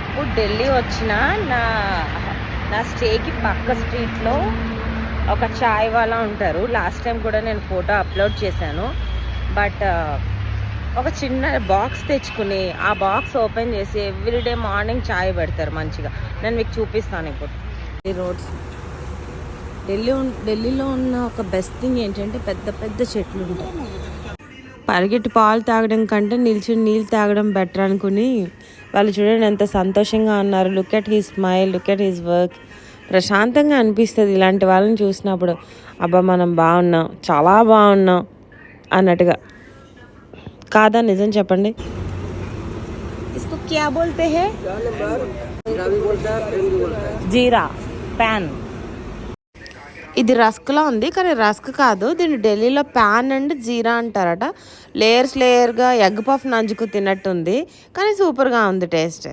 ఎప్పుడు ఢిల్లీ వచ్చినా నా నా స్టేకి పక్క స్ట్రీట్లో ఒక చాయ్ వాలా ఉంటారు. లాస్ట్ టైం కూడా నేను ఫోటో అప్లోడ్ చేశాను. బట్ ఒక చిన్న బాక్స్ తెచ్చుకుని ఆ బాక్స్ ఓపెన్ చేసి ఎవ్రీడే మార్నింగ్ చాయ్ పెడతారు మంచిగా. నేను మీకు చూపిస్తాను ఇప్పుడు. ఈ రోడ్స్ ఢిల్లీలో ఉన్న ఒక బెస్ట్ థింగ్ ఏంటంటే పెద్ద పెద్ద చెట్లు ఉంటాయి. పరిగెట్టి పాలు తాగడం కంటే నిల్చుని నీళ్ళు తాగడం బెటర్ అనుకుని వాళ్ళు చూడండి ఎంత సంతోషంగా ఉన్నారు. Look at he smile, look at his work. ప్రశాంతంగా అనిపిస్తుంది ఇలాంటి వాళ్ళని చూసినప్పుడు. అబ్బా మనం బాగున్నాం, చాలా బాగున్నాం అన్నట్టుగా. కాదా? నిజం చెప్పండి. ఇస్కో క్యా బోల్తే హై? జీరా ప్యాన్. ఇది రస్క్లా ఉంది కానీ రస్క్ కాదు. దీన్ని ఢిల్లీలో ప్యాన్ అండ్ జీరా అంటారట. లేయర్స్ లేయర్గా ఎగ్ పఫ్ నంజుకు తిన్నట్టుంది కానీ సూపర్గా ఉంది టేస్ట్.